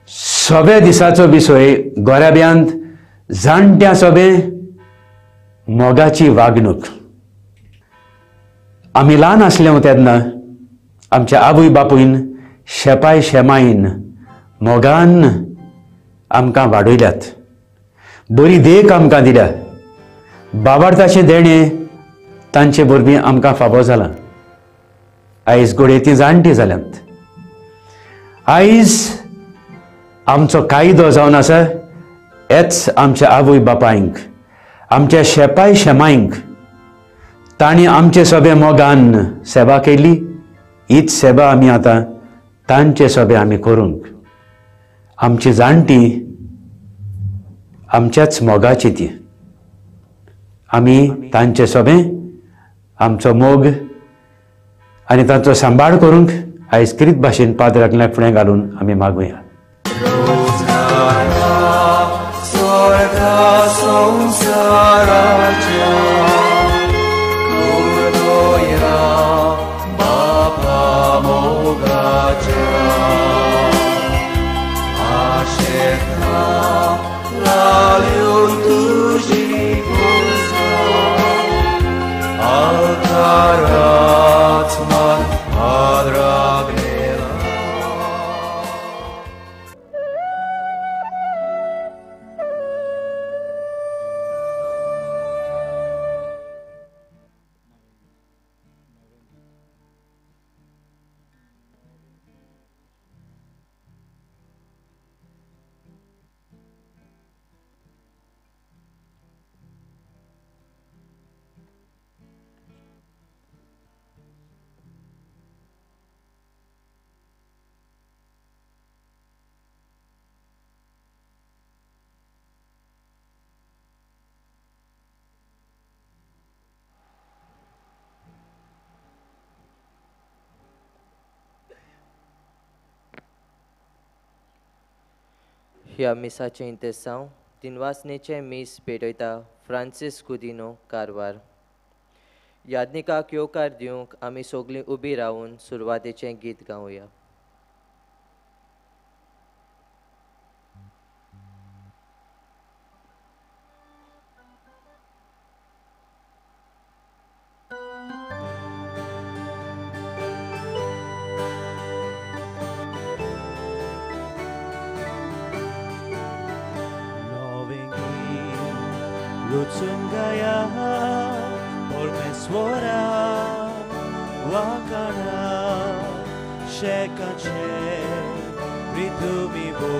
सोबे दिसाचो विशय गोऱ्याब्यांत जाणट्या सोबे मोगाची वागणूक. आमी ल्हान आसले तेन्ना आमच्या आवय बापूयन शेपाय शेमाईन मोगान आमकां वाडयल्यात. बरी देख आमकां दिल्या. बाबार्थाचें देणें तांचे बरवीं आमकां फावो जालां. आयज गोडेतीं जाणटी जाल्यांत. आयज आमचो कायदो जावन आसा हेच आमच्या आवय बापायंक, आमच्या शेपाय शेमायंक तांणी आमचे सोबे मोगान सेवा केली. हीच सेवा आमी आतां तांचे सोबे आमी करूंक. आमची जाणटी आमच्याच मोगाची ती. आमी तांचे सोबे आमचो मोग आनी तांचो सांबाळ करूंक आयज किरीत भाशेन पाद्राकल्या फुडें घालून आमी मागुया. ह्या मिसाचें इंतेसांव तिनवासनेचें मीस पेटयता फ्रांसीस गुदिनो कारवार. यादनिकाक येवकार दिवंक आमी सगळीं उबी रावन सुरवातेचें गीत गावया. Lutsungaya por meswara wakana shekanche ritumi bo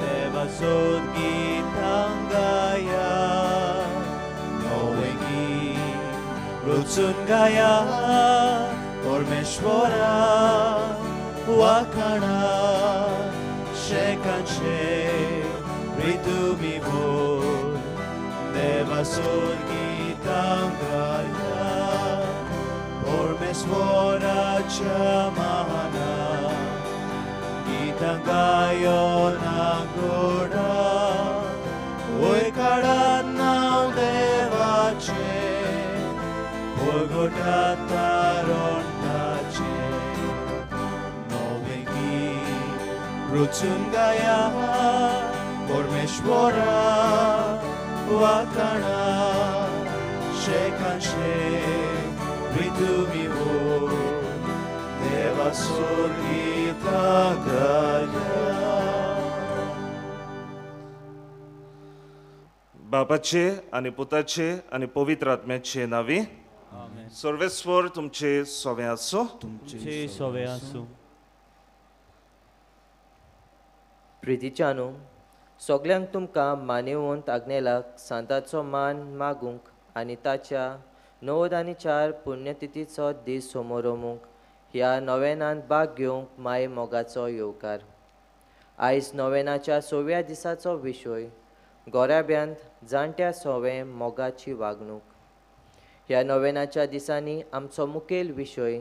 neva sodgitangaya nowengi Lutsungaya por meswara wakana shekanche ritumi bo Deva Gitangaya por meswara chamana Gitangayo nagora Oi karat nau devache Pogota taron tache Novengi Rutsungaya por meswara Wakana Shekanche Ritumi Vo Deva Sorgita Gaya. बापाचे आणि पुताचे आणि पवित्र आत्म्याचे नावी सर्वेस्वर तुमचे सोवे आसो. तुमचे सोवे आसो. प्रितीच्यानू सगळ्यांक तुमकां मानेवंत आग्नेलाक सांताचो मान मागूंक आनी ताच्या 9 पुण्यतिथीचो दीस समोरमूंक ह्या नोवेनांत भाग घेवंक माय मोगाचो येवकार. आयज नोवेनाच्या 6व्या दिसाचो विशय गोऱ्याब्यांत जाणट्या सोवे मोगाची वागणूक. ह्या नोवेनाच्या दिसांनी आमचो मुखेल विशय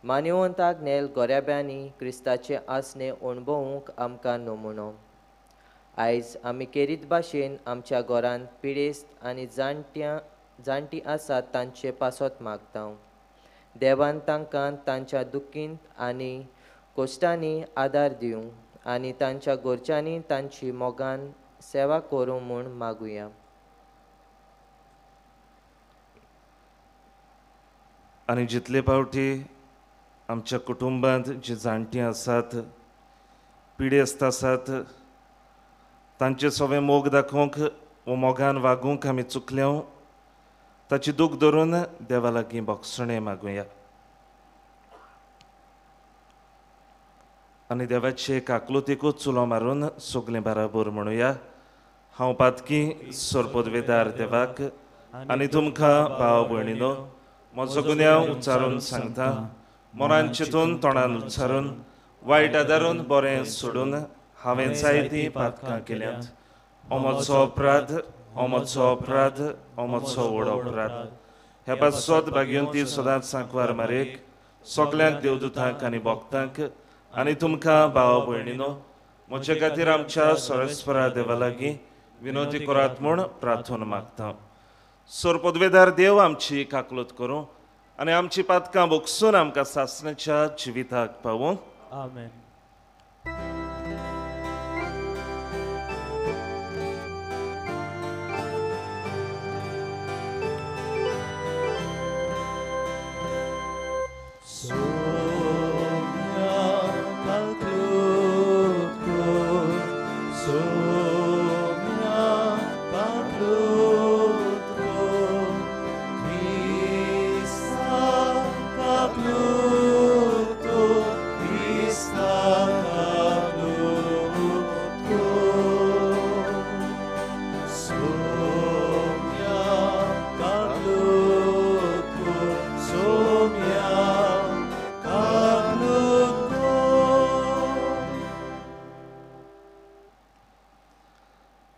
मानेवंत आग्नेल गोऱ्याब्यांनी क्रिस्ताचे आसने अणभवूंक आमकां नमुनो. आयज आमी केरीत भाशेन आमच्या घरांत पिडेस्त आनी जाणटी आसात तांचे पासत मागता. देवान तांकां तांच्या दुखींत आनी कोश्टांनी आदार दिवंक आनी तांच्या गोरच्यांनी तांची मोगान सेवा करूं म्हूण मागुया. आनी जितले फावटी आमच्या कुटुंबांत जी जाणटीं आसात, पिडेस्त आसात, तांचे सगळे मोग दाखोवंक वो मोगान वागूंक आमी चुकल्यो, ताची दूख धरून देवा लागीं बोगसणें मागुया. आनी देवाची एक आकलुतीकूच चुलो मारून सगलें बराबर म्हणुया. हांव पातकी सोरपोदवेदार देवाक आनी तुमकां भाव भयणीनो म्हजो गुन्यांव उच्चारून सांगता. मोरान चिंतून तोंडान उच्चारून वायट आदारून बरें सोडून हांवें जायतीं पातकां केल्यांत. हो म्हजो अपराध, हो म्हजो अपराध, हो म्हजो व्हड अपराध. हे पासत भाग्यवंती सदांच सांकवार मारेक सगल्यांक देवदूतांक आनी भक्तांक आनी तुमकां भाव भयणीनो म्हजे खातीर आमच्या सरस्वरा देवा लागीं विनोदी करात म्हूण प्रार्थना मागता. सोरपोदवेदार देव आमची काकलूत करूं आनी आमची पातकां भोगसून आमकां सासणाच्या जिविताक पावूं. आमेन.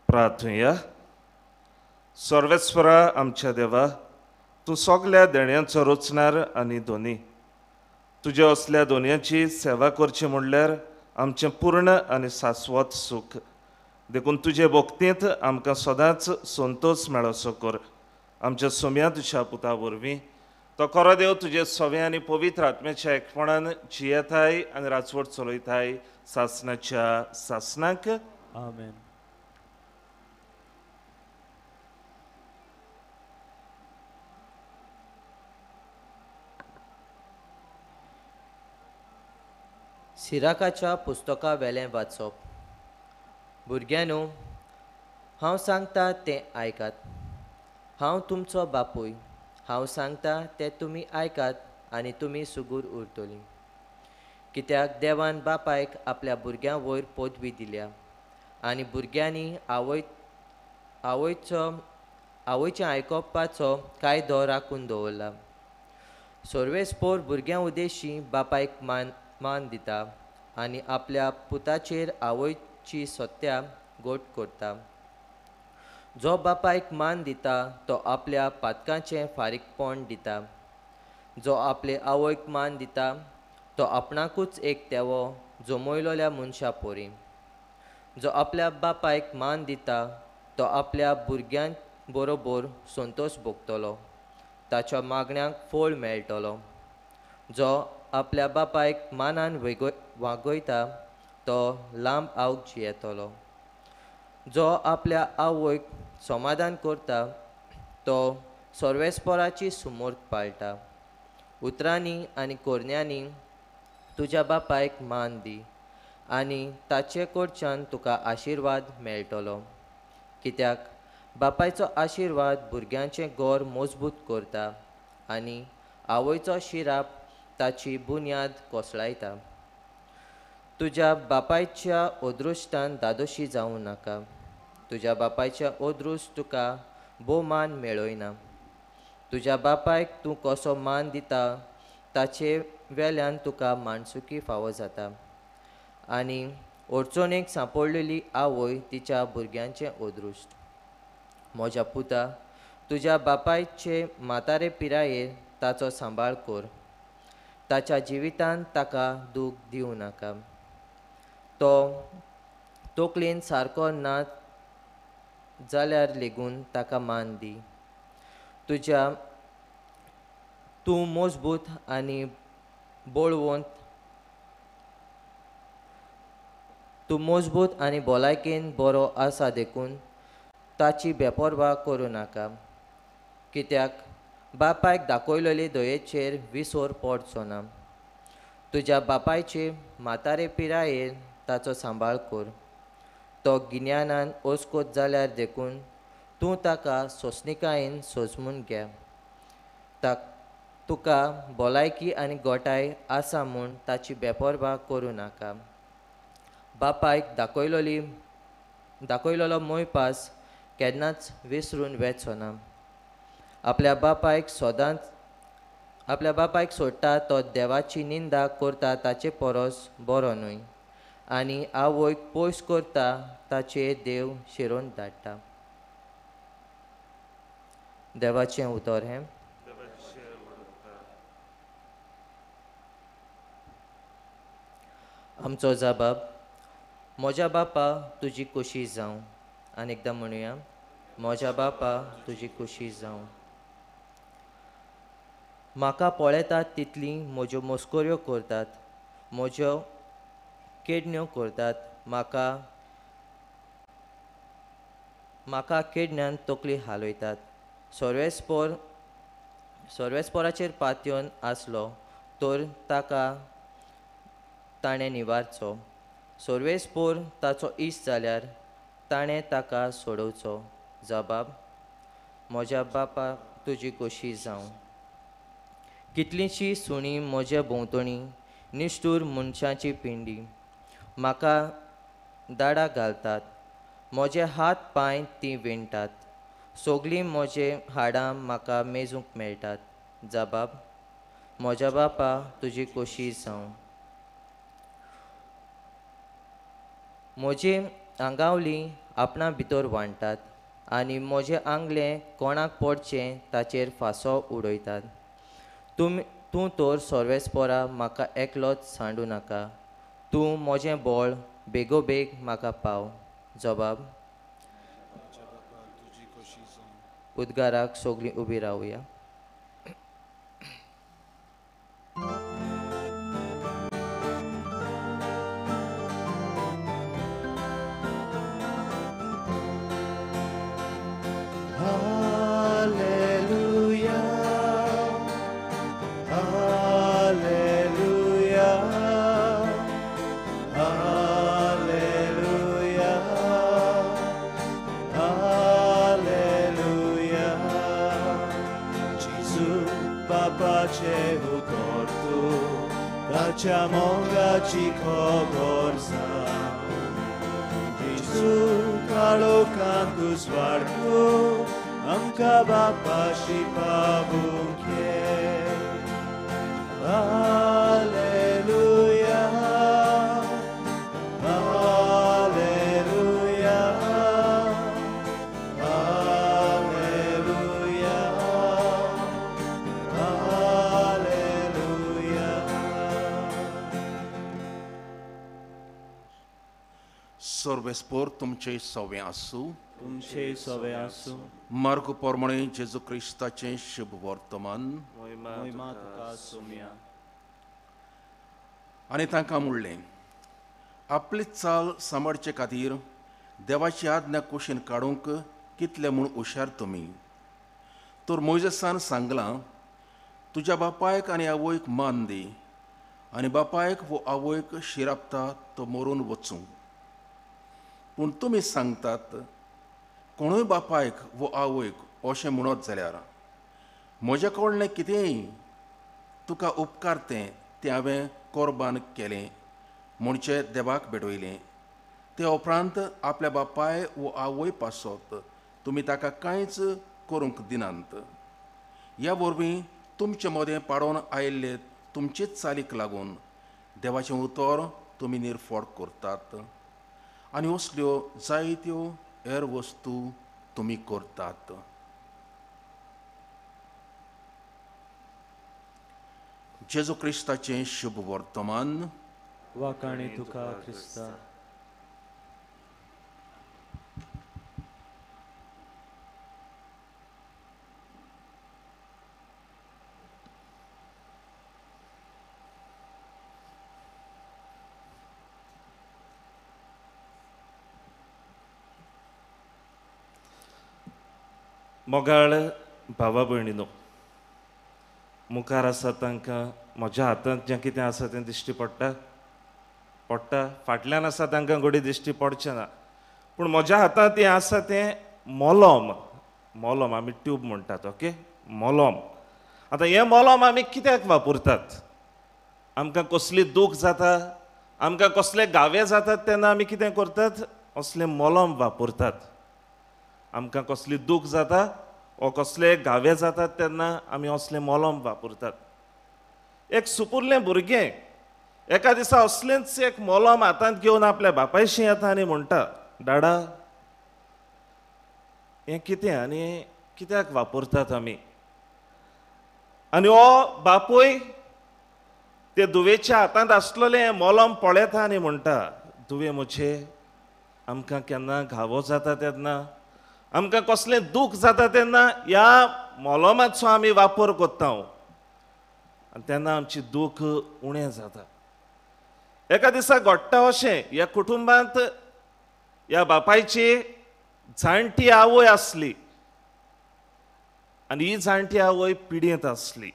प्रार्थुया. सर्वेस्वरा आमच्या देवा, तूं सगल्या देण्यांचो रचणार आनी दोनी. तुज्या असल्या दोनयांची सेवा करची म्हणल्यार आमचें पूर्ण आनी शाश्वत सूख. देखून तुजे भक्तींत आमकां सदांच संतोश मेळोसो कर. आमच्या सोम्या तुज्या पुता वरवीं तो खरो देव तुजे सवे आनी पवित्र आत्म्याच्या एकपणान जियेताय आनी राजवट चलयताय सासणाच्या सासणाक. आमेन. सिराकाच्या पुस्तका वेलें वाचप. भुरग्यांनो, हांव सांगता तें आयकात. हांव तुमचो बापूय. हांव सांगता तें तुमी आयकात आनी तुमी सुगूर उरतलीं. कित्याक देवान बापायक आपल्या भुरग्यां वयर पदवी दिल्या आनी भुरग्यांनी आवयचें आयकोपाचो कायदो राखून दवरला. सर्वेस्पोर भुरग्यां उद्देशी बापायक मान दिता आनी आपल्या पुताचेर आवयची सत्या गोट करता. जो बापायक मान दिता तो आपल्या पातकांचें फारीकपण दिता. जो आपले आवयक मान दिता तो आपणाकूच एक तेवो जमयलोल्या मनशा पोरी. जो आपल्या बापायक मान दिता तो आपल्या भुरग्यां बरोबर संतोश भोगतलो. ताच्या मागण्यांक फळ मेळटलो. जो आपल्या बापायक मानान वागयता तो लांब आवग जियेतलो. जो आपल्या आवयक समाधान करता तो सर्वेस्पराची सुमोर्त पाळटा. उतरांनी आनी कोरण्यांनी तुज्या बापायक मान दी आनी ताचे कडच्यान तुका आशिर्वाद मेळटलो. कित्याक बापायचो आशिर्वाद भुरग्यांचें गोर मजबूत करता आनी आवयचो शिराप ताची बुन्याद कोसळायता. तुज्या बापायच्या ओदृश्टान दादोशी जावं नाका. तुज्या बापायच्या ओदृश्ट तुका भोवमान मेळयना. तुज्या बापायक तूं कसो मान दिता ताचे वेल्यान तुका माणसुकी फावो जाता आनी अडचणेक सांपडलेली आवय तिच्या भुरग्यांचें ओदृश्ट. म्हज्या पुता, तुज्या बापायचे म्हातारे पिरायेर ताचो सांबाळ कर. ताच्या जिवितान ताका दूख दिवं नाका. तो तकलेन सारको ना जाल्यार लेगून ताका मान दी. तूं मजबूत आनी बळवंत तूं मजबूत आनी भलायकेन बरो आसा देखून ताची बेपरवा करूं नाका, कित्याक बापायक दाखयलेली दयेचेर विसर पडचो ना. तुज्या बापायचे म्हातारे पिरायेर ताचो सांबाळ कर. तो गिन्यानान ओस्कोत जाल्यार देखून तूं ताका सोंसणिकायेन सोजमून घे. तुका भलायकी आनी गोठाय आसा म्हूण ताची बेपरवा करूं नाका. बापायक दाखयलेलो मोयपास केन्नाच विसरून वेचचो ना. आपल्या बापायक सोडटा तो देवाची निंदा करता ताचे परस बरो न्हय, आनी आवयक पयस करता ताचेर देव शिरोवन धाडटा. देवाचें उतर हें. आमचो जबाब. म्हज्या बापा तुजी खोशी जावं. आनी एकदां म्हणुया, म्हज्या बापा तुजी खोशी जावं. म्हाका पळयतात तितली म्हज्यो मस्कऱ्यो करतात, म्हज्यो केडण्यो करतात. म्हाका केडण्यान तकली हालयतात. सर्वेस्पोराचेर पातयेवन आसलो तर ताका ताणें निवारचो. सर्वेस्पोर ताचो इश्ट जाल्यार ताणें ताका सोडोवचो. जबाब. म्हज्या बापा तुजी खोशी जावं. कितलींशीं सुणीं म्हजे भोंवतणी, निश्ठूर मनशांची पिंडी, म्हाका दाडा घालतात. म्हजे हात पांय तीं विणटात. सोगलीं म्हजे हाडां म्हाका मेजूंक मेळटात. जबाब. म्हज्या बापा तुजी खोशी जावं. म्हजी आंगावलीं आपणा भितर वांडटात आनी म्हजें आंगलें कोणाक पडचें ताचेर फांसो उडयतात. तूं तर सर्वेस्पोरा म्हाका एकलोच सांडूं नाका. तूं म्हजें बळ बेगोबेग म्हाका पाव. जबाब. उद्गाराक सोगलीं उबीं रावया. Ciamongaci kogorza Gesù kalo kanku swargu Amka bapa shipabunke Alleluia Alleluia Alleluia Sorvespor तुमचे सवे आसूं. तुमचे सवे आसूं. मार्ग पोरमणे जेजू क्रिस्ताचें शुभ वर्तमान. महिमा तुका सोम्या. आनी तांकां म्हणलें, आपली चाल सांबाळचे खातीर देवाची आज्ञा कुशीन काडूंक कितले म्हूण हुशार तुमी. तर मोइजेसान सांगलां, तुज्या बापायक आनी आवयक मान दी, आनी बापायक वो आवयक शिरापता तो मरून वचूं. पूण तुमी सांगतात, कोणूय बापायक वो आवयक अशें म्हणत जाल्यार म्हजे कडलें कितेंय तुका उपकार तें हांवें कोरबान केलें म्हणचें देवाक भेटयलें. ते उपरांत आपल्या बापाय वो आवय पासत तुमी ताका कांयच करूंक दिनात. ह्या वरवीं तुमचे मदें पाडोवन आयिल्ले तुमचेच चालीक लागून देवाचें उतर तुमी निर्फोड करतात आनी असल्यो जायत्यो हेर वस्तू तुमी करतात. जेजू क्रिस्ताचें शुभ वर्तमान. वाकाणी तुका क्रिस्ता. मोगाळ भावा भयणीनो, मुखार आसा तांकां म्हज्या हातांत जें कितें आसा तें दिश्टी पडटा फाटल्यान आसा तांकां घडी दिश्टी पडचें ना, पूण म्हज्या हातांत हें आसा तें मोलोम आमी ट्यूब म्हणटात. ओके, मोलोम. आतां हें मोलोम आमी कित्याक वापरतात? आमकां कसली दूख जाता, आमकां कसले गावे जातात तेन्ना आमी कितें करतात? असलें मोलोम वापरतात. आमकां कसली दूख जाता वो कसले गावे जातात तेन्ना आमी असलें मोलोम वापरतात. एक सुपुरलें भुरगें एका दिसा असलेंच एक मोलोम हातांत घेवन आपल्या बापायशी येता आनी म्हणटा, डाडा हें कितें आनी कित्याक वापरतात आमी? आनी हो बापूय ते दुवेच्या हातांत आसलेलें हें मोलोम पळयता आनी म्हणटा, दुवे म्हजे, आमकां केन्ना घावो जाता तेन्ना, आमकां कसलें दूख जाता तेन्ना ह्या मोलोमाचो आमी वापर करता आनी तेन्ना आमची दूख उणें जाता. एका दिसा घडटा अशें, ह्या कुटुंबांत ह्या बापायची जाणटी आवय आसली आनी ही जाणटी आवय पिडेंत आसली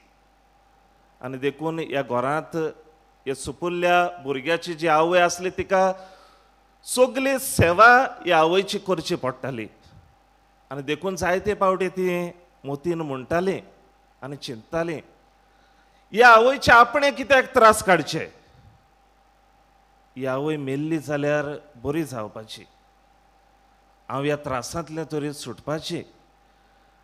आनी देखून ह्या घरांत ह्या सुपुल्ल्या भुरग्याची जी आवय आसली तिका सगली सेवा ह्या आवयची करची पडटाली आनी देखून जायते फावटी ती मोतीन म्हणटाली आनी चिंतताली, ह्या आवयचे आपणें कित्याक त्रास काडचे? ही आवय मेल्ली जाल्यार बरी जावपाची, हांव ह्या त्रासांतले तरी सुटपाची.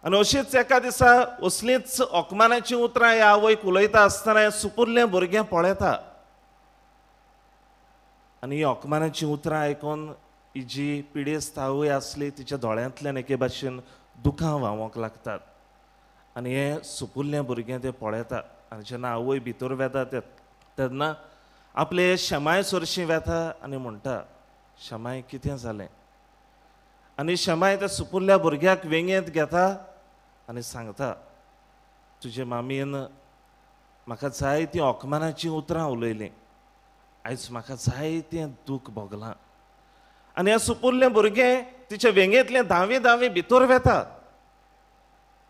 आनी अशीच एका दिसा असलींच ओकमानाची उतरां ह्या आवयक उलयता आसतना हें सुपुरलें भुरगें पळयता आनी ही ओकमानाची उतरां आयकून ही जी पिडेस्त आवय आसली तिच्या दोळ्यांतल्यान एके भाशेन दुखां व्हांवोंक लागतात आनी हें सुपुरलें भुरगें तें पळयता. आनी जेन्ना आवय भितर वेता तेन्ना आपले शमाय सरशी वेता आनी म्हणटा, शमाय कितें जालें? आनी शमाय त्या सुपुरल्या भुरग्याक वेंगेंत घेता आनी सांगता, तुजे मामयेन म्हाका जायतीं ओकमानाचीं उतरां उलयलीं, आयज म्हाका जायतें दूख भोगलां. आनी हें सुपुरलें भुरगें तिचे वेंगेंतलें धांवी भितर वेता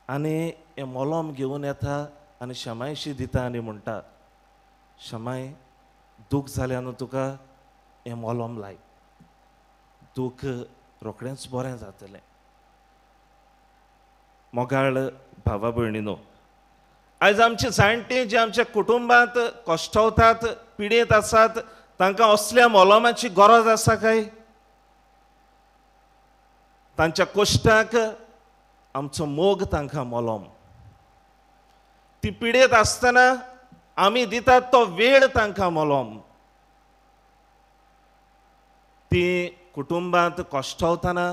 आनी हें मोलोम घेवन येता आनी शमायशी दिता आनी म्हणटा, शमाय दूख जाल्या न्हू तुका, हें मोलोम लाय, दूख रोखडेंच बरें जातलें. मोगाळ भावा भयणीनो, आयज आमची जाणटी जी आमच्या कुटुंबांत कश्टावतात, पिडेंत आसात, तांकां असल्या मोलोमाची गरज आसा काय? तांच्या कश्टाक आमचो मोग तांकां मोलोम. ती पिडेंत आसतना आमी दितात तो वेळ तांकां मोलोम. ती कुटुंबांत कश्टावतना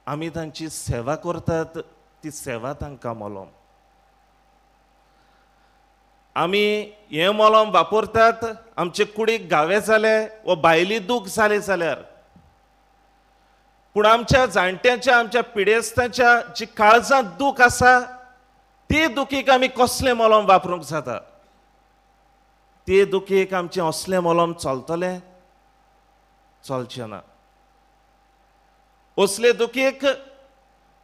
आमी तांची सेवा करतात, ती सेवा तांकां मोलोम. आमी हें मोलोम वापरतात आमचे कुडीक गावे जाले वो भायली दूख जाली जाल्यार, पूण आमच्या जाणट्याच्या आमच्या पिडेस्ताच्या जी काळजांत दूख आसा ती दुखीक आमी कसलें मोलोम वापरूंक जाता? ते दुखीक आमचें असलें मोलोम चलतलें? चलचें ना. असले दुखीक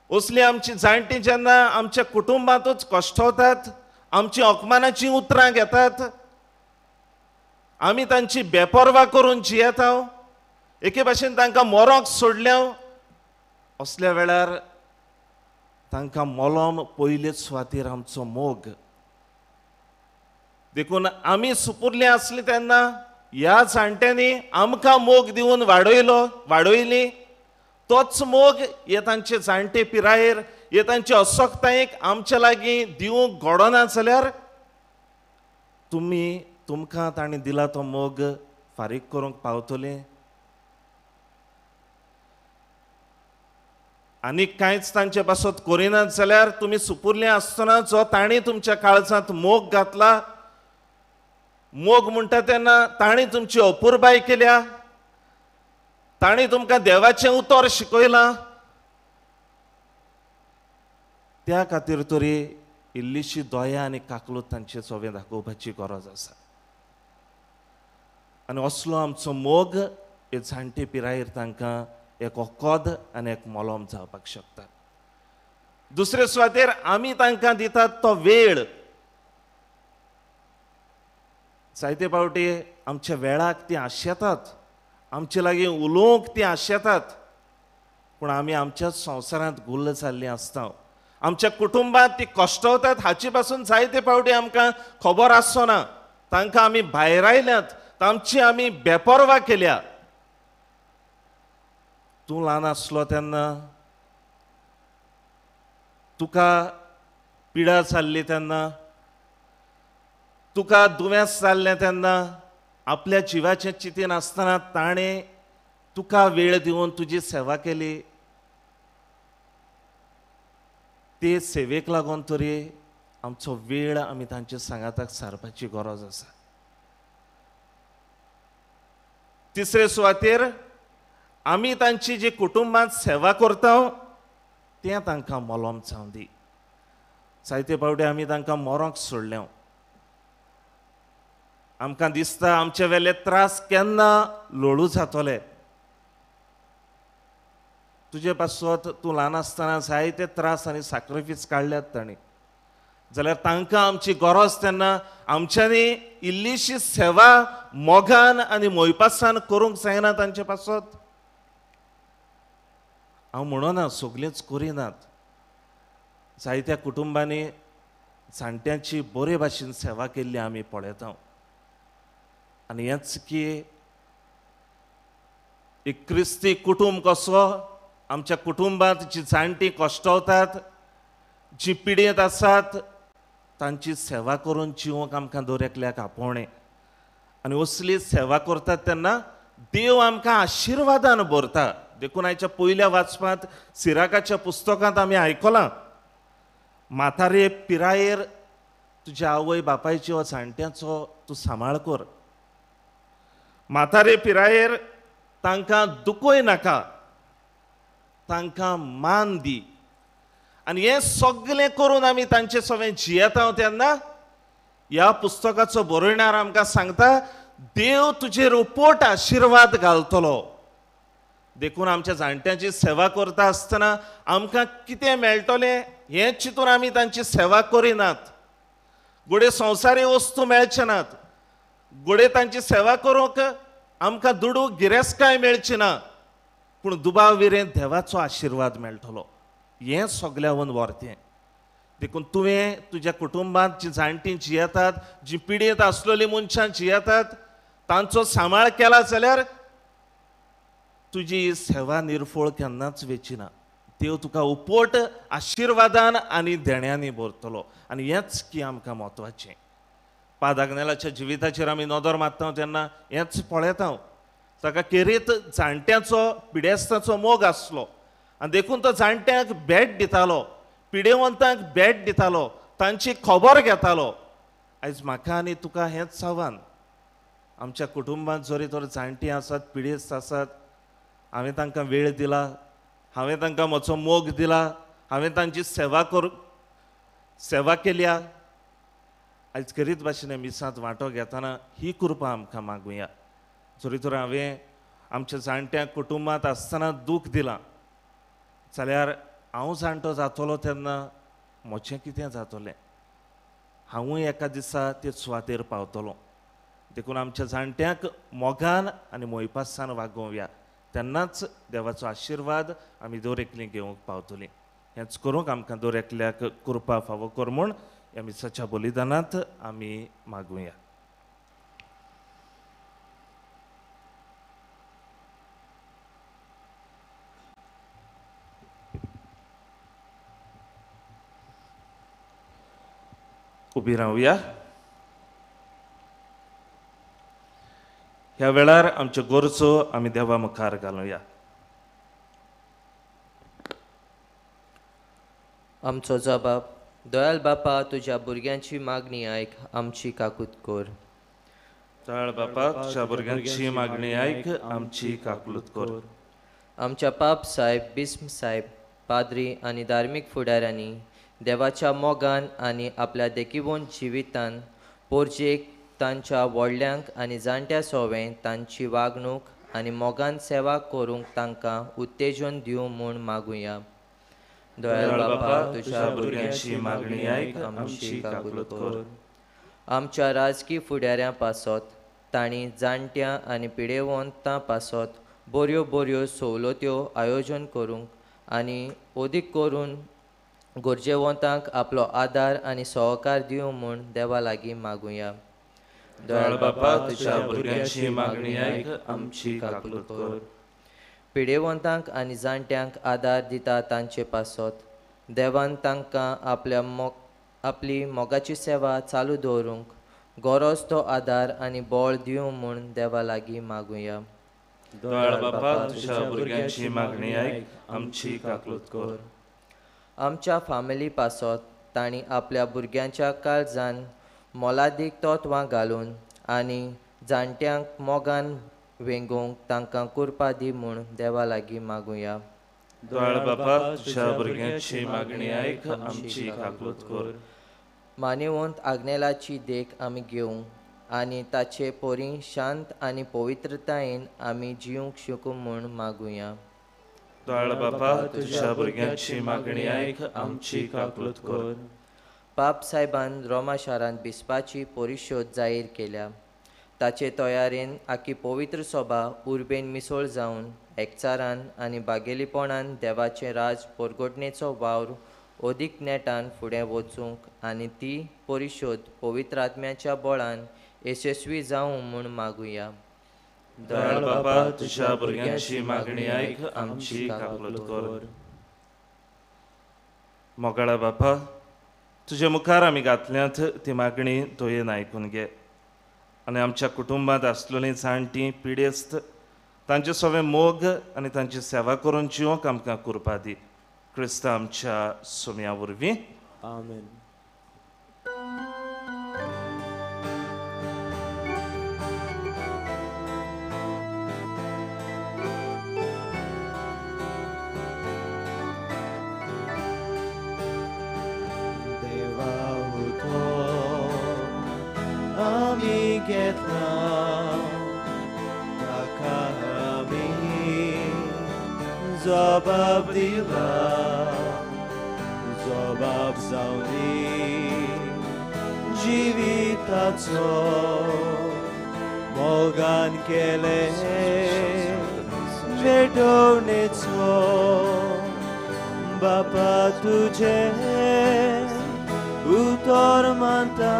असली आमची जाणटी जेन्ना आमच्या कुटुंबांतूच कश्टावतात, आमची ओकमानाची उतरां घेतात, आमी तांची बेपर्वा करून जियेता, एके भाशेन तांकां मरोंक सोडल्या, असल्या वेळार तांकां मोलोम पयलेच सुवातेर आमचो मोग. देखून आमी सुपुरलीं आसलीं तेन्ना ह्या जाणट्यांनी आमकां मोग दिवन वाडयली, तोच मोग हे तांचे जाणटे पिरायेर, हे तांचे अशक्तायेक आमचे लागीं दिवंक घडना जाल्यार तुमकां ताणें दिला तो मोग फारीक करूंक पावतले? आनी कांयच तांचे पासत करिनात जाल्यार तुमी सुपुरलीं आसतना जो ताणी तुमच्या काळजांत मोग घातला, मोग म्हणटा तेन्ना ताणी तुमची अपुरबाय केल्या, ताणी तुमकां देवाचें उतर शिकयलां, त्या खातीर तरी इल्लीशी दया आनी काकलूत तांचे सोबे दाखोवपाची गरज आसा. आनी असलो आमचो मोग हे जाणटे पिरायेर तांकां एक ओकोद आनी एक मोलोम जावपाक शकता. दुसरे सुवातेर आमी तांकां दितात तो वेळ. जायते फावटी आमच्या वेळाक ती आशेतात, आमचे लागीं उलोवंक ती आशेतात, पूण आमी आमच्याच संवसारांत गुल्ल जाल्लीं आसता. आमच्या कुटुंबात ती कश्टवतात हाची पासून जायते फावटी आमकां खबर आसचो ना. तांकां आमी भायर आयल्यात, तांची आमी बेपर्वा केल्या. तूं ल्हान आसलो तेन्ना, तुका पिडा जाल्ली तेन्ना, तुका दुयेंस जाल्लें तेन्ना, आपल्या जिवाचें चिंतीन आसतना ताणें तुका वेळ दिवन तुजी सेवा केली. ते सेवेक लागून तरी आमचो वेळ आमी तांच्या सांगाताक सारपाची गरज आसा. तिसरे सुवातेर आमी तांची जी कुटुंबांत सेवा करता तें तांकां मोलोम जावं दी. जायते फावटी आमी तांकां मरोंक सोडलें. आमकां दिसता आमचे वेले त्रास केन्ना लोळू जातले. तुजे पासत तूं ल्हान आसतना जायते त्रास आनी सॅक्रिफीस काडल्यात तांणी, जाल्यार तांकां आमची गरज तेन्ना आमच्यांनी इल्लीशी सेवा मोगान आनी मोयपासान करूंक जायना तांचे पासत. हांव म्हणना सगळींच करिनात. जायत्या कुटुंबांनी जाणट्यांची बरे भाशेन सेवा केल्ली आमी पळयता. आनी हेंच की एक क्रिस्ती कुटुंब कसो आमच्या कुटुंबांत जी जाणटी कश्टवतात, जी पिडेत आसात, तांची सेवा करून जिवंक आमकां दर एकल्याक आपोवणें. आनी असली सेवा करतात तेन्ना देव आमकां आशिर्वादान भरता. देखून आयच्या पयल्या वाचपांत सिराकाच्या पुस्तकांत आमी आयकलां, म्हातारे पिरायेर तुज्या आवय बापायची वा जाणट्याचो तूं सांबाळ कर. म्हातारे पिरायेर तांकां दुखोय नाका, तांकां मान दी. आनी हें सगळें करून आमी तांचे सगळें जियेता तेन्ना ह्या पुस्तकाचो बरयणार आमकां सांगता, देव तुजेर उपोट आशिर्वाद घालतलो. देखून आमच्या जाणट्यांची सेवा करता आसतना आमकां कितें मेळटलें हें चिंतून आमी तांची सेवा करिनात. घोडे संवसारी वस्तू मेळचे नात. घोडे तांची सेवा करूंक आमकां दुडू गिरेस्काय मेळची ना, पूण दुबाव विरें देवाचो आशिर्वाद मेळटलो. हें सगळ्यावन व्हरतें. देखून तुवें तुज्या कुटुंबांत जी जाणटीं जियेतात, जी पिडेत आसलेलीं मनशां जियेतात, तांचो सांबाळ केला जाल्यार तुजी सेवा निर्फळ केन्नाच वेची ना. देव तुका उपोट आशिर्वादान आनी देण्यांनी भरतलो. आनी हेंच की आमकां म्हत्वाचें. पादाग्नेलाच्या जिविताचेर आमी नदर मारता तेन्ना हेंच पळयता. ताका खेरीत जाणट्याचो पिडेस्ताचो मोग आसलो, आनी देखून तो जाणट्यांक भेट दितालो, पिडेवंतांक भेट दितालो, तांची खबर घेतालो. आयज म्हाका आनी तुका हेंच आव्हान. आमच्या कुटुंबांत जरी तर जाणटीं आसात, पिडेस्त आसात, हांवें तांकां वेळ दिला, हांवें तांकां म्हजो मोग दिला, हांवें तांची सेवा केल्या. आयज करीत भाशेन मिसांत वांटो घेतना ही कृपा आमकां मागुया. जरी तर हांवें आमच्या जाणट्यांक कुटुंबांत आसतना दूख दिलां, जाल्यार हांव जाणटो जातलो तेन्ना म्हजें कितें जातलें? हांवूय एका दिसा ते सुवातेर पावतलों. देखून आमच्या जाणट्यांक मोगान आनी मोयपासान वागोवया. तेन्नाच देवाचो आशिर्वाद आमी दर एकलीं घेवंक पावतलीं. हेंच करूंक आमकां दर एकल्याक कृपा फावो कर म्हूण ह्या मिसाच्या बलिदानांत आमी मागुया. उबी रावया. ह्या वेळार आमच्यो गरजो आमी देवा मुखार घालुया. आमचो जबाब. दयाल बापा, तुज्या भुरग्यांची मागणी आयक, आमची काकूत कर. दयाळ बापा, तुज्या भुरग्यांची मागणी आयक, आमची काकूत कर. आमच्या पाप साहेब, बिस्म साहेब, पाद्री आनी धार्मीक फुडाऱ्यांनी देवाच्या मोगान आनी आपल्या देखीवन जिवितान पोरजेक तांच्या व्हडल्यांक आनी जाणट्या सोवें तांची वागणूक आनी मोगान सेवा करूंक तांकां उत्तेजन दिवं म्हूण मागुया. दयाळ बापा तुझ्या भुरग्यांची मागणी आयक आमची काकुलत कर आमच्या राजकी फुडाऱ्यां पासत तांणी जाणट्यां आनी पिडेवंतां पासत बऱ्यो बऱ्यो सवलत्यो आयोजन करूंक आनी ओदीक करून गरजेवंतांक आपलो आदार आनी सहकार दिवं म्हूण देवा लागीं मागुया दयाळ बापा तुझ्या भुरग्यांची मागणी आयक आमची काकुलत कर पिडेवंतांक आनी जाणट्यांक आदार दिता तांचे पासत देवान तांकां आपली मोगाची सेवा चालू दवरूंक गरज तो आदार आनी बळ दिवं म्हूण देवा लागीं मागुया दयाळ बापा तुझ्या भुरग्यांची मागणी आयक आमची काकुलत कर आमच्या फामिली पासत तांणी आपल्या भुरग्यांच्या काळजान मोलादीक तत्वां घालून आनी जाणट्यांक मोगान वेंगूंक तांकां कुरपा दी म्हूण देवा लागीं मागुया दयाळ बापा तुझ्या भुरग्यांची मागणी आयक आमची काकुलत कर मानिवंत आग्नेलाची देख आमी घेवंक आनी ताचे पोरी शांत आनी पवित्रतायेन आमी जिवंक शकू म्हूण मागुया दयाळ बापा तुझ्या भुरग्यांची मागणी आयक आमची काकुलत कर पाप साहेबान रोमा शारांत बिस्पाची परिशोध जाहीर केल्या ताचे तयारेन आखी पवित्र सभा उर्बेन मिसळ जावन एकचारान आनी बागेलीपणान देवाचें राज परगोटणेचो वावर ओदीक नेटान फुडें वचूंक आनी ती परिशोध पवित्र आत्म्याच्या बळान यशस्वी जावं म्हूण मागुया दयाळ बापा तुझ्या भुरग्यांची मागणी आयक आमची काकुलत कर मोगाळा बापा तुझे मुखार आमी घातल्यांत ती मागणी तुवें आयकून घे आनी आमच्या कुटुंबांत आसलेलीं जाणटीं पिडेस्त तांचे सगळें मोग आनी तांची सेवा करून जिवंक आमकां कुरपा दी क्रिस्त आमच्या सुम्या वरवीं आमेन देवा उठो आमी घेतला ताका आमी जबाब दिला जबाब जावनी जिविताचो मोगान केले भेटवणेचो बापा तुझे उतर मानता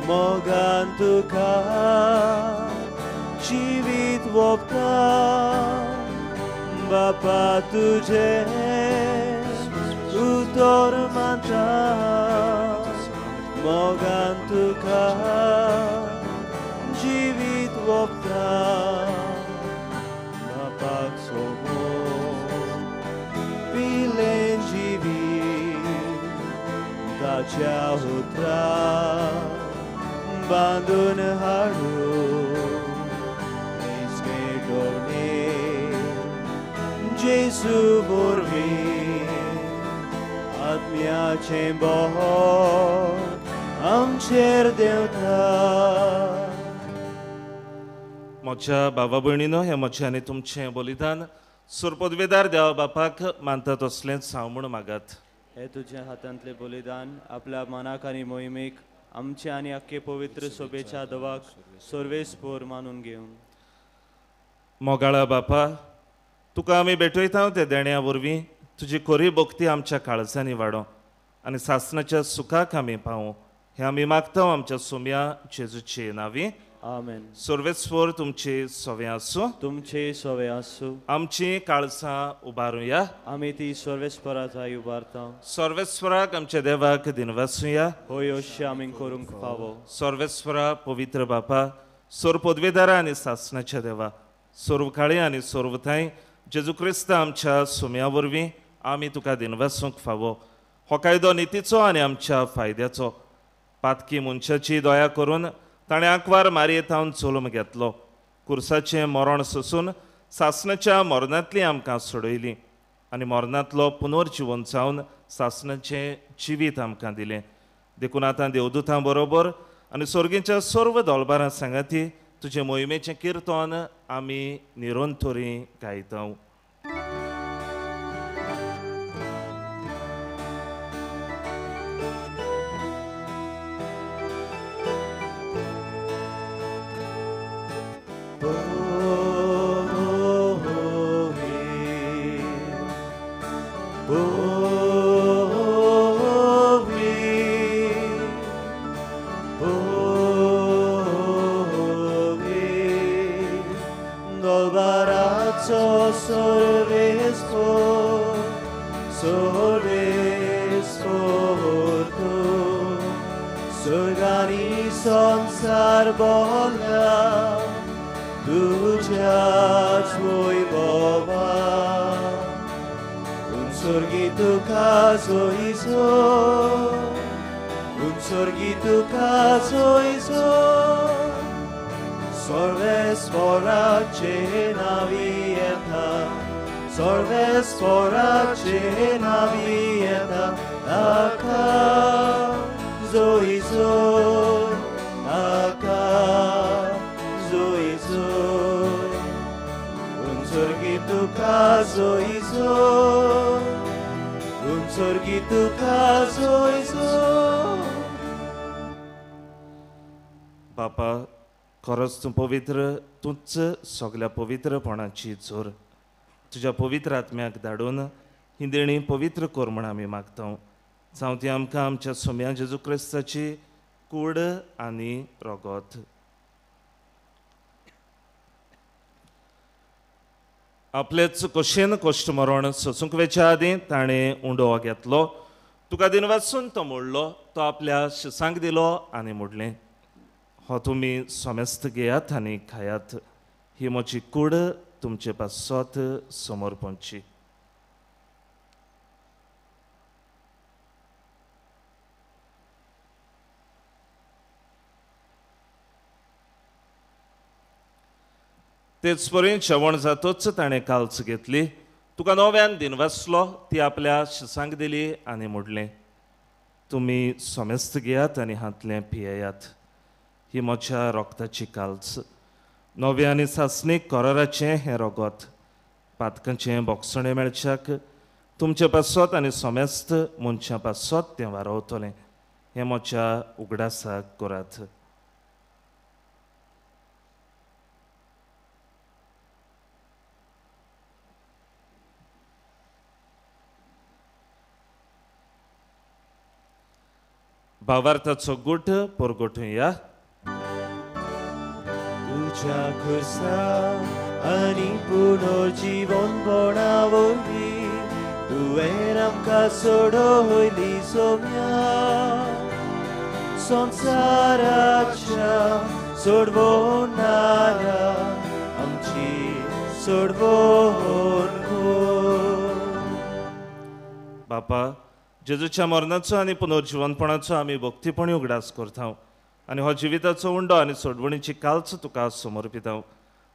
मोगान तुका जिवीत वोपता बापा तुझे उतर मानता मोगान तुका जिवीत वोपता बापाक समोर पिलें जिवीत ताच्या उतरा बांदून हाडू जेसू वरवीं आत्म्याचें बळ आमचेर देंवता म्हज्या भावा भयणीनो हें म्हजें आनी तुमचें बलिदान सुरपदवेदार देवा बापाक मानता तसलेंच हांव म्हूण मागात हे तुझ्या हातांतले बलिदान आपल्या मनाक आनी मोहिमेक आमचे आनी आख्खे पवित्र सोबेच्या दवाक सर्वेस्पोर मानून घेवन मोगाळा बापा तुका आमी भेटयता ते देण्या वरवीं तुजी खरी भक्ती आमच्या काळजांनी वाडो आनी सासणाच्या सुखाक आमी पावूं हें आमी मागता आमच्या सोम्या जेजूचे नांवी आमेन सर्वेस्वर तुमचे सवे आसूं तुमचे सवे आसूं आमची काळजां उबारुया आमी ती सर्वेस्पराताय उबारता सर्वेस्वराक आमच्या देवाक दिनवासुया होय अशें आमी करूंक फावो सर्वेस्वरा पवित्र बापा सोर पदवेदारा आनी सासणाच्या देवा सर्व काळी आनी सर्वथाय जेजू क्रिस्त आमच्या सुम्या वरवीं आमी तुका दिनवासूंक फावो हो कायदो नितीचो आनी आमच्या फायद्याचो पातकी मनशाची दया करून ताणें आंकवार मारयेतावन चोलूम घेतलो कुर्साचें मरण सोसून सासणाच्या मरणांतली आमकां सोडयली आनी मरणांतलो पुनर्जिवन जावन सासणाचें जिवीत आमकां दिलें देखून आतां देवदूतां बरोबर आनी सर्गेच्या सर्व दोलबारां सांगाती तुजे मोहिमेचें किर्तन आमी निरंतरी गायता मंगळवाराचो सर्वेस्पोर तूं स्वर्गानी संसार भोगला तुझ्याच Vaibhava Unsorgi tuka zoizo Unsorgi tuka zoizo Sorves forace navieta Sorves forace navieta Aka zoizo Aka zoizo Unsorgi tuka zoizo Unsorgi tuka zoizo बापा खरोच तूं पवित्र तूंच सगळ्या पवित्रपणाची जोर तुज्या पवित्र आत्म्याक धाडून ही देणी पवित्र कर म्हण आमी मागता जावं ती आमकां आमच्या सोम्या जेजू क्रिस्ताची कूड आनी रगत आपलेच कशेन कश्ट मरण सोसूंक वेच्या आदीं ताणें उंडो घेतलो तुका दिन वाचून तो मोडलो तो आपल्या शिसांक दिलो आनी मोडलें हो तुमी सोमेस्त घेयात आनी खायात ही म्हजी कूड तुमचे पासत समोर पोंची तेच परी जेवण जातूच ताणें काल्च घेतली तुका नव्यान दिन वाचलो ती आपल्या शिसांक दिली आनी मोडलें तुमी सोमेस्त घेयात आनी हातलें पियेयात ही म्हज्या रोगताची काल्च नवे आनी सासणीक कराराचें हें रगत पातकांचें बोगसणें मेळच्याक तुमचे पासत आनी सोमेस्त मनशां पासत तें वारवतलें हें म्हज्या उगडासाक करात भावार्थाचो गुट परगोटुया तुझ्या खुसा आनी पुनर्जीवन बनावली तुवें आमकां सोडवली सोम्या संसाराच्या सोडवणारा आमची सोडवण कर बापा जेजूच्या मरणाचो आनी पुनर्जीवनपणाचो आमी भक्तीपणी उगडास करता आनी हो जिविताचो उंडो आनी सोडवणीची काल्च तुका समर्पिता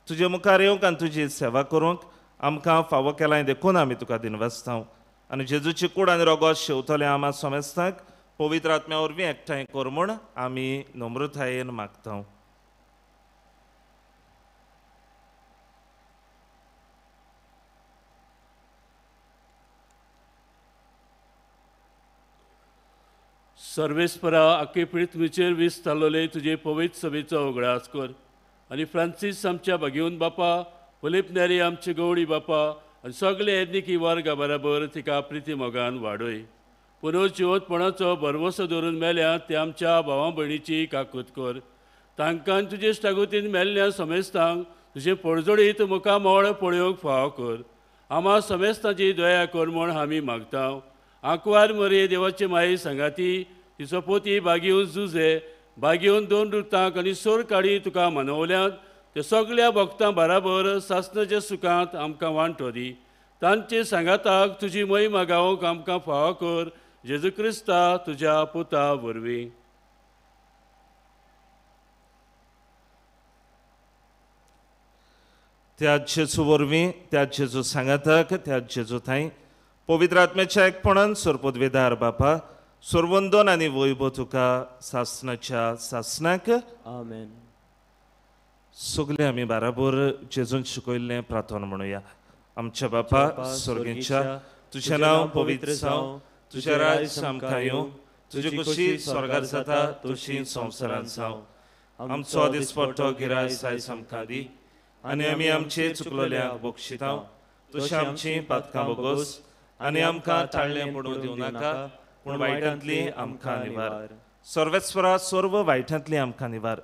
तुजे मुखार येवंक आनी तुजी सेवा करूंक आमकां फावो केलां देखून आमी तुका दिनवासता आनी जेजूची कूड आनी रगत शेवतले आमा सोमेस्ताक पवित्र आत्म्या वरवीं एकठांय कर म्हूण आमी नम्रतायेन मागता सर्वेस्परा आख्खे पृथ्वीचेर विस्तारलोले तुजे पवित्र सभेचो उगडास कर आनी फ्रांसीस आमच्या भाग्यवन बापा फिलीप नेरी आमचे गवळी बापा आनी सगळे एथनिकी वर्गा बराबर तिका प्रिती मोगान वाडय पुनर्जिवंतपणाचो भरवसो धरून मेल्यात ते आमच्या भावां भयणीची काकूत कर तांकां तुजे स्टागुतीन मेल्ल्या समेस्तांक तुजे पडजोडीत मुखामोळ पळयोवंक फाव कर आमा समेस्तांची दया कर म्हूण आमी मागता आंकवार मरे देवाचे माये सांगाती तिचो पोती बागेवन झुजे बागेवन 2 रुतांक आनी सोर काडी तुका मनवल्यात ते सगळ्या भक्तां बराबर सासणाच्या सुखांत आमकां वांटो दी तांचे सांगाताक तुजी महिमा गावोवंक आमकां फाव कर जेजू क्रिस्ता तुज्या पुता वरवीं त्या जेजू वरवीं त्या जेजू सांगाताक त्या जेजू थंय पवित्र आत्म्याच्या एकपणान सरपदवेदार बापा सर्वंदन आनी वैभव तुका सासणाच्या सासणाक आमेन सगळे आमी बराबर जेजून शिकयल्लें प्रार्थना म्हणुया आमच्या बापा स्वर्गीच्या तुजें नांव पवित्र जावं तुजें राज्य आमकां येवं तुजी खुशी स्वर्गार जाता तशी संवसारांत जावं आमचो दिसपट्टो गिराय आयज आमकां दी आनी आमी आमचे चुकलोल्यांक बक्षिता तशें आमची पातकां बोगोस आनी आमकां टाळलें पडूं दिवं नाका पूण वायटांतली आमकां निवार सर्वेस्परा सर्व वायटांतली आमकां निवार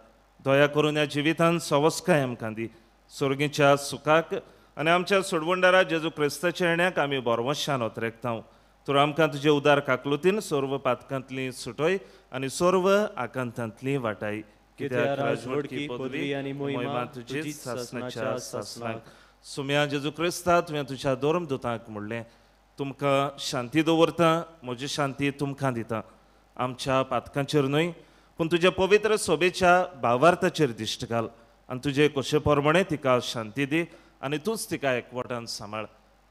दया करून ह्या जिवितांत सवस्काय आमकां दी सुर्गीच्या सुखाक आनी आमच्या सोडवंडारा जेजू क्रिस्ताच्या येण्याक आमी बोरवशान ओतरेकतांव. तर आमकां तुजे उदार काकलुतीन सर्व पातकांतली सुटोय आनी सर्व आकांतांतली वाटाय. कित्याक राजवडकी पदवी आनी मोहिमा तुजीच सासणाच्या सासणाक. सुम्या जेजू क्रिस्ता तुवें तुज्या धर्म दुतांक म्हणलें, तुमकां शांती दवरता, म्हजी शांती तुमकां दिता. आमच्या पातकांचेर न्हय पूण तुज्या पवित्र सोबेच्या भावार्थाचेर दिश्ट घाल आनी तुजे कशे प्रमाणे तिका शांती दी आनी तूंच तिका एकवटान सांबाळ.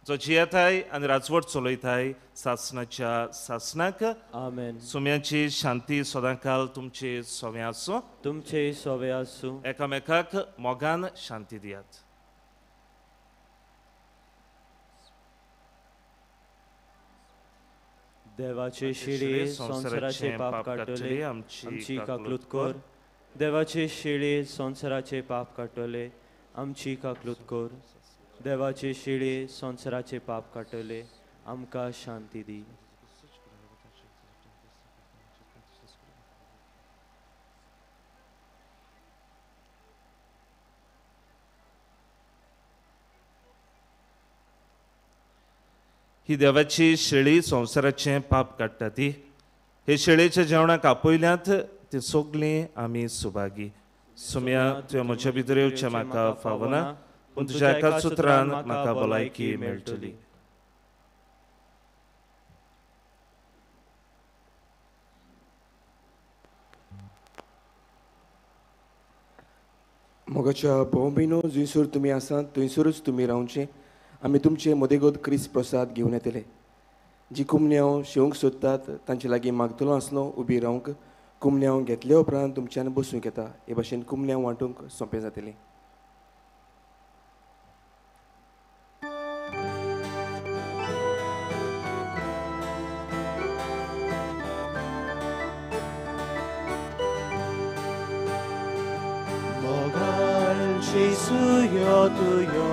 जो जियेताय आनी राजवट चलयताय सासणाच्या सासणाक. आमेन. सुम्याची शांती सदांकाल तुमचे सोवे आसूं. तुमचे सोवे आसूं. एकामेकाक मोगान शांती दियात. देवाचे शिळे संसाराचे पाप काडटले आमची काकलूत कर. देवाचे शिळे संसाराचे पाप काडटले आमची काकलूत कर. देवाचे शिळे संसाराचे पाप काडटले आमकां शांती दी. ही देवाची शेळी संवसाराचें पाप काडटा ती. हे शेळेच्या जेवणाक आपयल्यांत ती सगळीं आमी सुभागी. सुम्या तुवें म्हज्या भितर येवचें म्हाका फावना, पूण तुज्या एकाच सुत्रान म्हाका भलायकी मेळटली. मोगाच्या भोव भयणो, जुंयसर तुमी आसात थंयसरूच तुमी रावचें. आमी तुमचे मदेगोद क्रिस्त प्रसाद घेवन येतले. जी कुमन्याव शेवंक सोदतात तांचे लागीं मागतलो आसलो उबी रावंक कुमन्याव घेतल्या उपरांत तुमच्यान बसूंक येता. हे भाशेन कुमन्याव वांटूंक सोंपें जातलें. Jesuyo tuyo,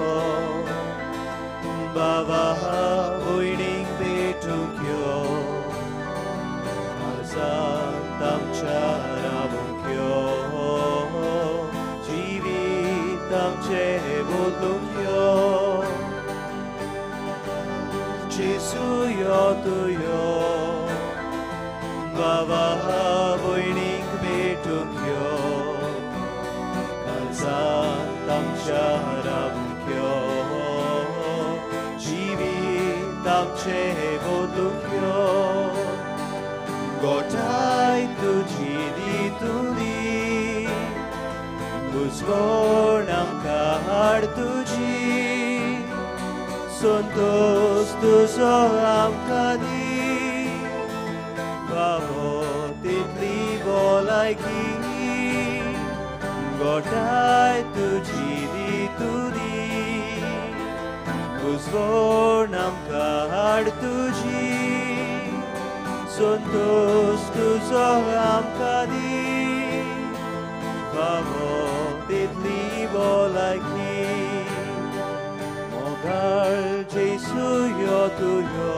Baba voyning betukyo, Azat amcha rabunkyo, Jivit amche bodlukyo. Jesuyo tuyo, Baba voyning betukyo, Tamcha rabukyo, jivit amche bodukyo, gotai tuji ditudi, uzvornam kahar tuji, sontos tuzo amkadi, vavotit libolaiki. Gotai tuji ditudi, uzvornam kahar tuji, sontos tuzo amkadi, vavotit libolaiki. Mogar Jesuyo tuyo,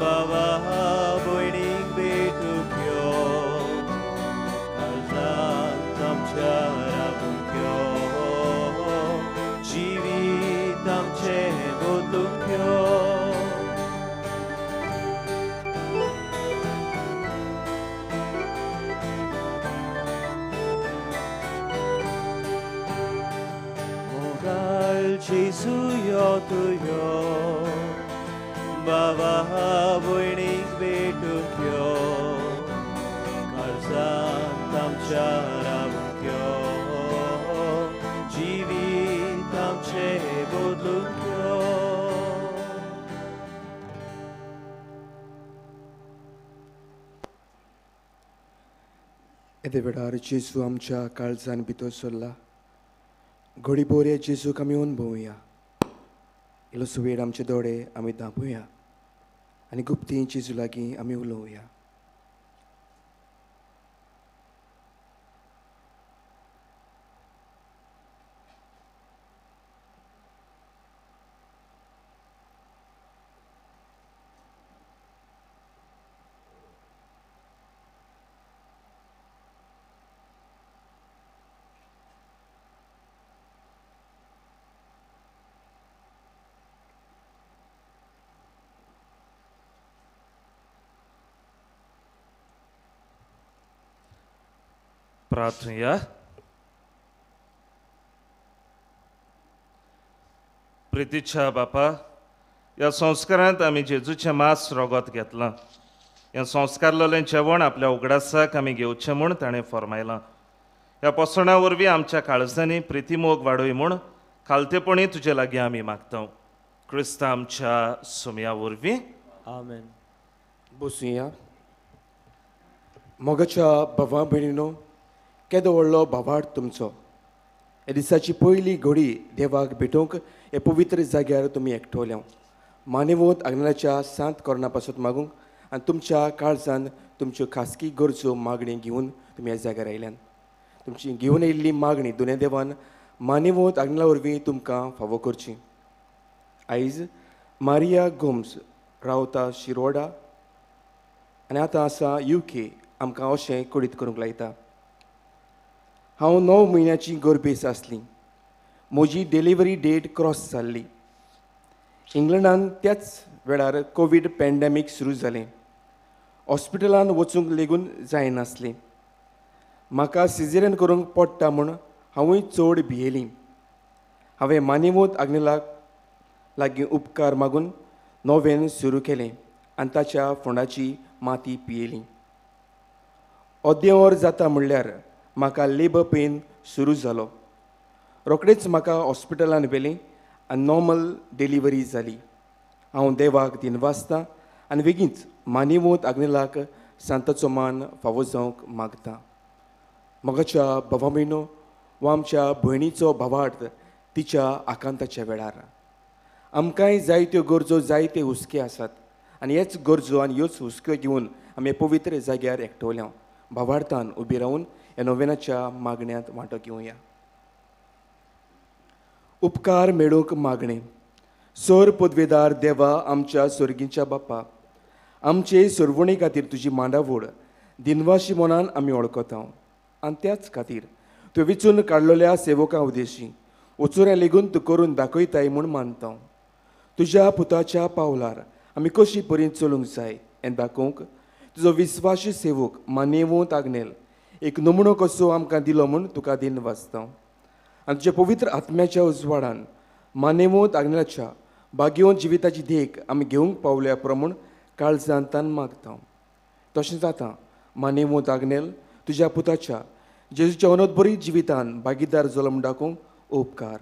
Baba boining betukyo, Rabukyo, jivit amche bodlukyo. Mogal Jesuyo tuyo, Baba voyning betukyo, Karzat amcha rabukyo, jivit amche bodlukyo. येदे वेळार जेजू आमच्या काळजान भितर सरला. घडी बोरे जेजूक आमी अनुभवुया. इल्लोसो वेळ आमचे दोळे आमी धांपूया आनी गुप्ती जेजू लागीं आमी उलोवया. प्रार्थूया. प्रितीच्या बापा, ह्या संस्कारांत आमी जेजूचें मास रोगोत घेतलां. हें संस्कारलेलें जेवण आपल्या उगडासाक आमी घेवचें म्हूण ताणें फरमायलां. ह्या पोसणा वरवीं आमच्या काळजांनी प्रिती मोग वाडय म्हूण खालतेपणी तुजे लागीं आमी मागता. क्रिस्त आमच्या सुमया वरवीं. आमेन. बसूया. मोगाच्या भावा भयणीनो, केदो व्हडलो भावार्थ तुमचो. हे दिसाची पयली घडी देवाक भेटोवंक हे पवित्र जाग्यार तुमी एकठवल्या. मानेवंत आग्नेलाच्या सांत कोरोना पासून मागूंक आनी तुमच्या काळजान तुमच्यो खासगी गरजो मागणी घेवन तुमी ह्या जाग्यार आयल्यान. तुमची घेवन येयल्ली मागणी दोनूय देवान मानेवंत आग्नेला वरवीं तुमकां फावो करची. आयज मारिया गोम्स रावता शिरोडा आनी आतां आसा UK आमकां अशें कळीत करूंक लायता. हांव 9 म्हयन्याची गर्भेस आसली. म्हजी डिलिव्हरी डेट क्रॉस जाल्ली. इंग्लंडान त्याच वेळार कोवीड पॅन्डेमीक सुरू जालें. हॉस्पिटलान वचूंक लेगून जायनासलें. म्हाका सिजेरियन करूंक पडटा म्हूण हांवूय चड भियेलीं. हांवें मानेवंत आग्नेलाक लागीं उपकार मागून नोवेन सुरू केलें आनी ताच्या फोंडाची माती पियेली. अद्देवर जाता म्हणल्यार म्हाका लेबर पेन सुरू जालो. रोखडेच म्हाका हॉस्पिटलान व्हेलें आनी नॉर्मल डिलिव्हरी जाली. हांव देवाक दिनवासतां आनी बेगीनच मानेवंत आग्नेलाक सांताचो मान फावो जावंक मागता. मोगाच्या भावा भयणो वो आमच्या भयणीचो भावार्थ तिच्या आकांताच्या वेळार. आमकांय जायत्यो गरजो जायते हुस्के आसात आनी हेच गरजो आनी ह्योच हुस्क्यो घेवन आमी पवित्र जाग्यार एकठवल्या. भावार्थान उबी रावन ह्या नोवेनाच्या मागण्यांत वांटो घेवया. उपकार मेळूंक मागणे. सर पदवेदार देवा आमच्या स्वर्गीच्या बापा, आमचे सर्वणी खातीर तुजी मांडावळ दिनवाशी मनान आमी वळखता आनी त्याच खातीर तुवें वेंचून काडलेल्या सेवकां उदेशी वचून लेगून तूं करून दाखयताय म्हूण मानता. तुज्या पुताच्या पावलार आमी कशी परीन चलूंक जाय हें दाखोवंक तुजो विस्वाशी सेवक मानेवंत आग्नेल एक नमुनो कसो आमकां दिलो म्हूण तुका दिनवासता. आनी तुज्या पवित्र आत्म्याच्या उजवाडान मानेवंत आग्नेलाच्या भाग्यवंत जिविताची देख आमी घेवंक पावल्या प्रमाण काळजांतान मागता. तशें जाता मानेवंत आग्नेल तुज्या पुताच्या जेजूच्या अनोदबरी जिवितान भागीदार जालो म्हूण दाखोवंक उपकार.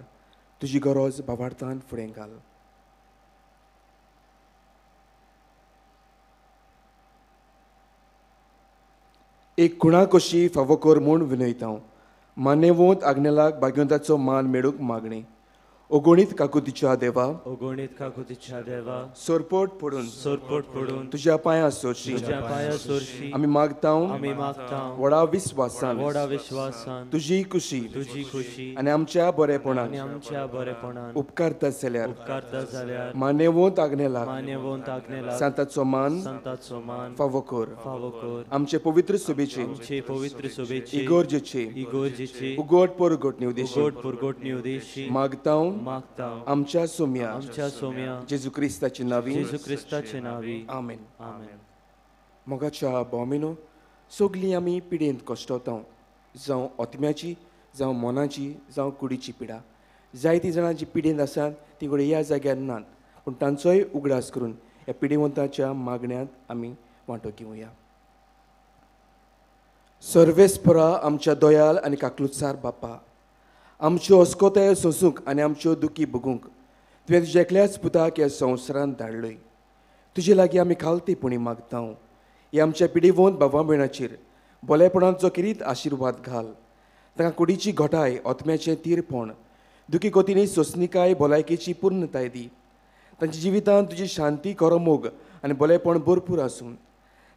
तुजी गरज भावार्थान फुडें घाल. एक खुणा कशी फावो कर म्हूण विनयता. मानेवंत आग्नेलाक भाग्यवंताचो मान मेळूंक मागणी. ओगोणीत काकुतीच्या देवा, ओगोणीत काकुतीच्या देवा, सोरपोट पडून तुज्या पांयां सोरशी आमी मागता व्हडा विस्वासान तुजी खुशी आनी आमच्या बरेपणान उपकारता जाल्यार मानेवंत आग्नेलाक सांताचो मान फावो कर. आमचे पवित्र सुबेचे इगोर्जेचे उगोड परगोटणी उद्देशी मागता आमच्या सोम्या जेजू क्रिस्ताची नावी आमेन. मोगाच्या भोवमेनो सगलीं आमी पिडेंत कश्टवता. जावं आत्म्याची जावं मनाची जावं कुडीची पिडा. जायतीं जाणांची पिडेंत आसात ती घडये ह्या जाग्यार नात पूण तांचोय उगडास करून ह्या पिडेवंताच्या मागण्यांत आमी वांटो घेवया. सर्वेस्परा आमच्या दोयाल आनी काकलुतसार बापा, आमच्यो अस्कोतायो सोंसूंक आनी आमच्यो दुखी भोगूंक तुवें तुज्या एकल्याच पुताक ह्या संवसारांत धाडलोय. तुजे लागीं आमी खालतेपणी मागता. ह्या आमच्या पिडेवंत भावा भयणाचेर बोलेपणाचो किरीत आशिर्वाद घाल. तांकां कुडीची घोटाय ओतम्याचें तीरपण दुखी कोतींनी सोंसणीकाय भलायकेची पूर्णताय दी. तांच्या जिवितांत तुजी शांती खरो मोग आनी बोलेपण भरपूर आसूं.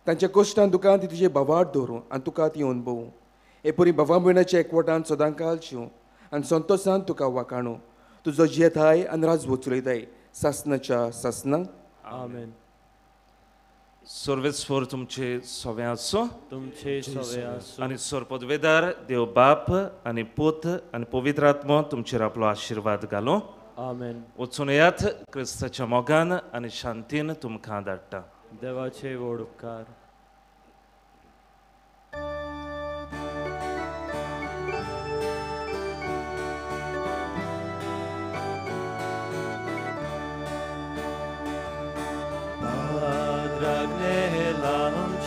तांच्या कश्टां दुखांत ती तुजे भावार्थ दवरूं आनी तुका ती अनुभवूं. हे परी भावा भयणाच्या एकवटान सदांकाल शिवूं आनी संतोशान तुका वाखाणू. तुजो जेथाय आनी राज वचुलयताय सासनाच्या सासनांक आमेन. सर्वेस्वर तुमचे सोवे आसूं. तुमचे सोवे आसूं. आनी सरपदवेदार देव बाप आनी पूत आनी पवित्र आत्मो तुमचेर आपलो आशिर्वाद घालूं. आमेन. वचून येयात क्रिस्ताच्या मोगान आनी शांतीन तुमकां धाडटा. देवाचे व्हड उपकार.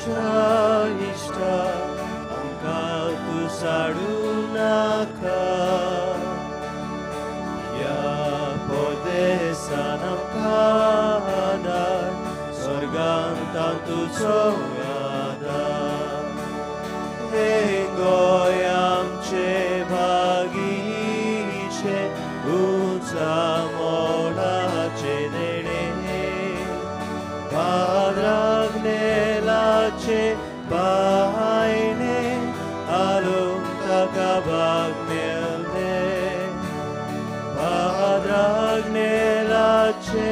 इष्ट आमकां तूं साडू नाका या परदेसान आमकां आदार स्वर्गांत तुजो आदार हे गोंय आमचे भागीचे उंचा मोलाचे देणे पाद्राक नेलाचे बायणे आलोक ताका भाग मेळ्ळे पाद्राक नेलाचे